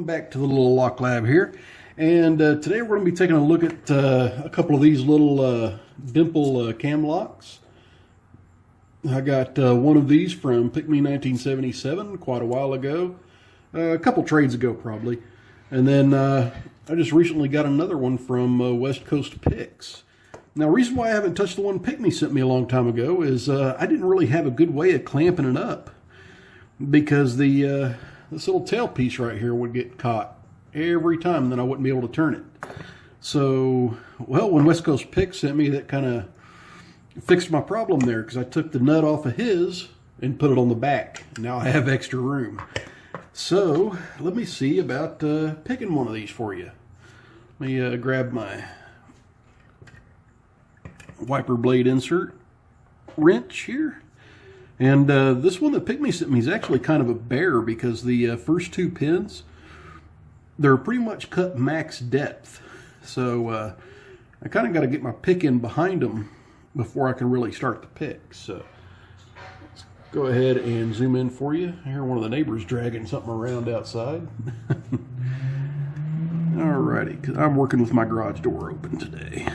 welcome back to the little Lock Lab here. And today we're going to be taking a look at a couple of these little dimple cam locks. I got one of these from Pick Me 1977 quite a while ago, a couple trades ago probably. And then I just recently got another one from West Coast Picks. Now, the reason why I haven't touched the one Pick Me sent me a long time ago is I didn't really have a good way of clamping it up, because this little tail piece right here would get caught every time, and then I wouldn't be able to turn it. So, well, when West Coast Picks sent me, that kind of fixed my problem there, because I took the nut off of his and put it on the back. Now I have extra room. So let me see about picking one of these for you. Let me grab my wiper blade insert wrench here. And this one that Pick Me sent me is actually kind of a bear, because the first two pins, they're pretty much cut max depth. So I kind of got to get my pick in behind them before I can really start the pick. So let's go ahead and zoom in for you. I hear one of the neighbors dragging something around outside. Alrighty, because I'm working with my garage door open today.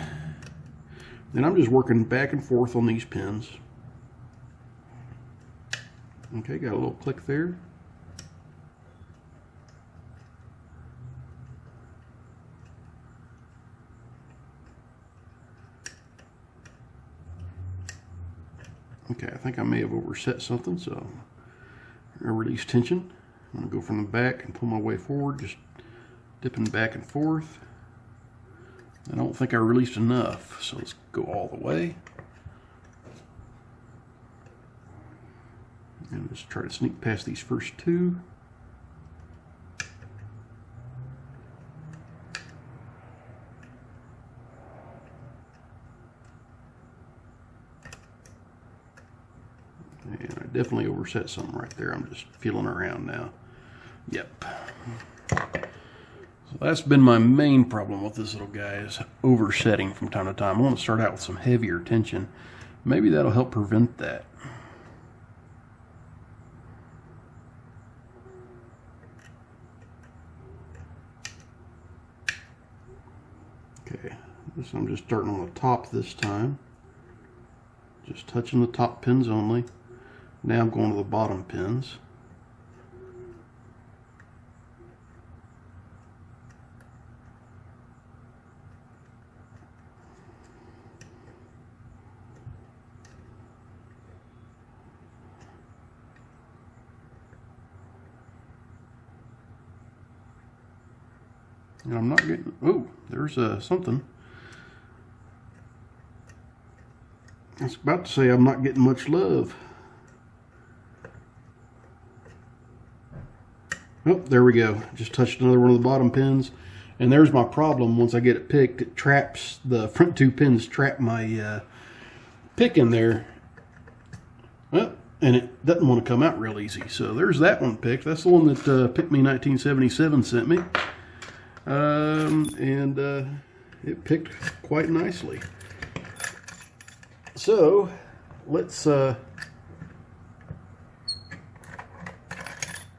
And I'm just working back and forth on these pins. Okay, got a little click there. Okay, I think I may have overset something, so I release tension. I'm going to go from the back and pull my way forward, just dipping back and forth. I don't think I released enough, so let's go all the way. And just try to sneak past these first two. And I definitely overset something right there. I'm just feeling around now. Yep. So that's been my main problem with this little guy, is oversetting from time to time. I want to start out with some heavier tension. Maybe that'll help prevent that. Okay, this I'm just starting on the top this time. Just touching the top pins only. Now I'm going to the bottom pins. And I'm not getting, oh, there's something. I was about to say I'm not getting much love. Oh, there we go. Just touched another one of the bottom pins. And there's my problem. Once I get it picked, it traps, the front two pins trap my pick in there. Well, and it doesn't want to come out real easy. So there's that one picked. That's the one that Pick Me 1977 sent me. It picked quite nicely. So let's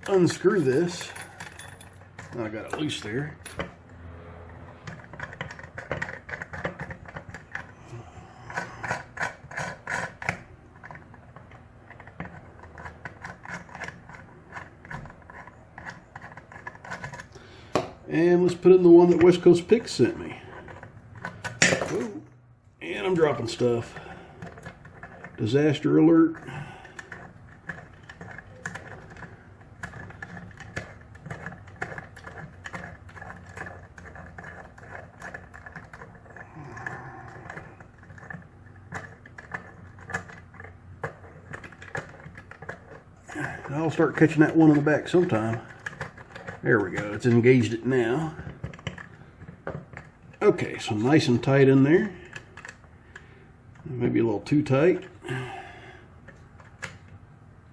unscrew this. I got it loose there. And let's put in the one that West Coast Picks sent me. Whoa. And I'm dropping stuff. Disaster alert. I'll start catching that one in the back sometime. There we go, it's engaged it now. Okay, so nice and tight in there. Maybe a little too tight.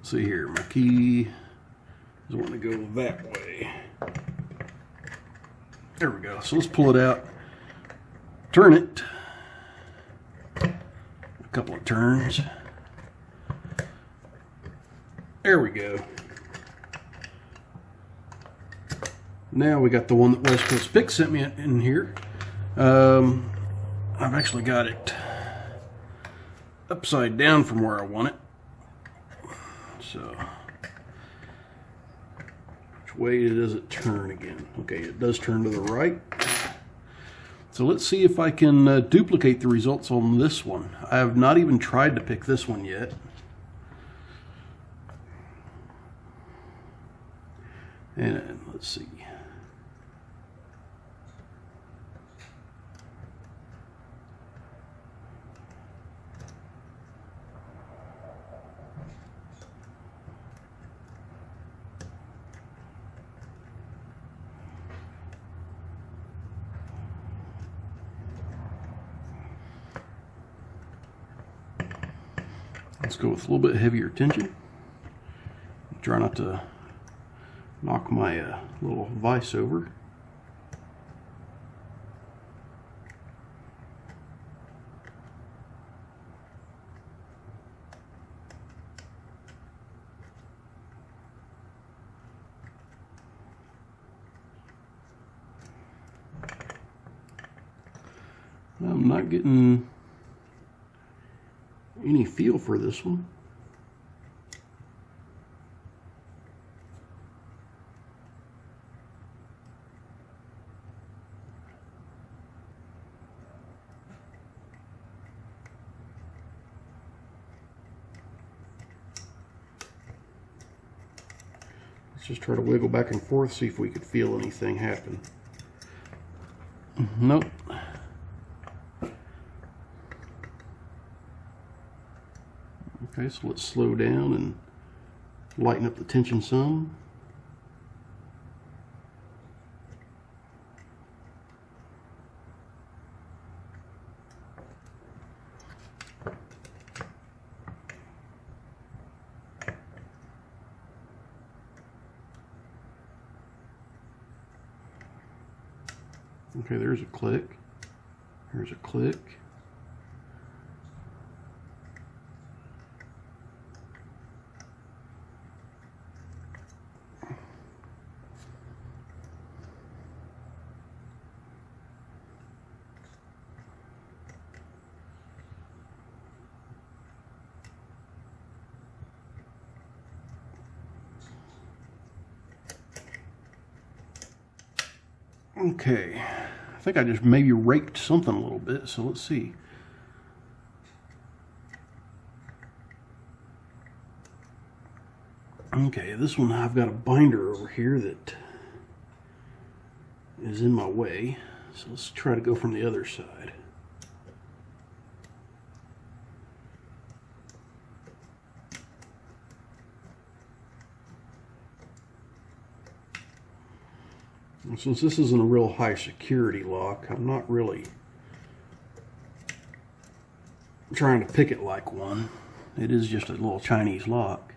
See here, my key is wanting to go that way. There we go, so let's pull it out. Turn it. A couple of turns. There we go. Now we got the one that West Coast Picks sent me in here. I've actually got it upside down from where I want it. So, which way does it turn again? Okay, it does turn to the right. So let's see if I can duplicate the results on this one. I have not even tried to pick this one yet. And let's see. Let's go with a little bit heavier tension. Try not to knock my little vise over. I'm not getting any feel for this one. Let's just try to wiggle back and forth, see if we could feel anything happen. Nope. Okay, so let's slow down and lighten up the tension some. Okay, there's a click. Here's a click. Okay, I think I just maybe raked something a little bit, so let's see. Okay, this one I've got a binder over here that is in my way, so let's try to go from the other side. Since this isn't a real high security lock, I'm not really trying to pick it like one. It is just a little Chinese lock.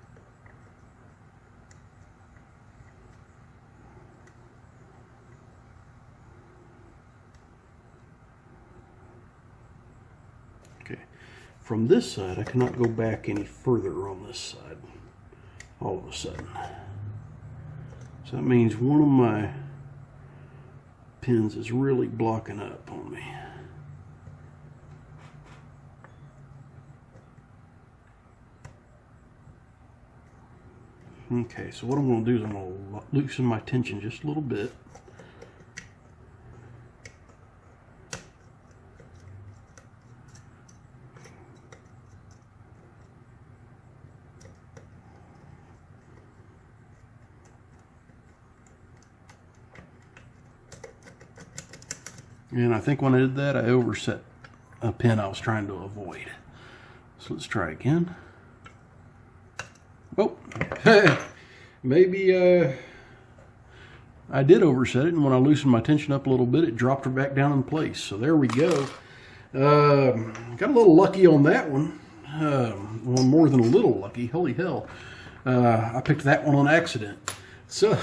Okay, from this side I cannot go back any further on this side all of a sudden. So that means one of my pins is really blocking up on me. Okay, so what I'm going to do is I'm going to loosen my tension just a little bit. And I think when I did that, I overset a pin I was trying to avoid. So let's try again. Oh, maybe I did overset it, and when I loosened my tension up a little bit, it dropped her back down in place. So there we go. Got a little lucky on that one. Well, more than a little lucky. Holy hell. I picked that one on accident. So...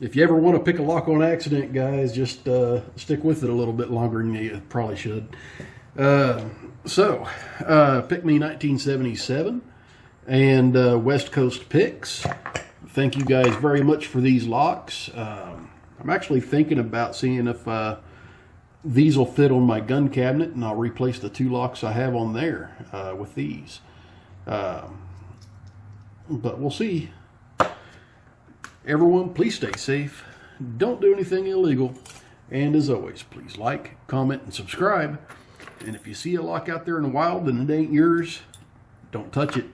if you ever want to pick a lock on accident, guys, just stick with it a little bit longer than you probably should. Pick Me 1977 and West Coast Picks thank you guys very much for these locks. I'm actually thinking about seeing if these will fit on my gun cabinet, and I'll replace the 2 locks I have on there with these. But we'll see. Everyone, please stay safe. Don't do anything illegal. And as always, please like, comment, and subscribe. And if you see a lock out there in the wild and it ain't yours, don't touch it.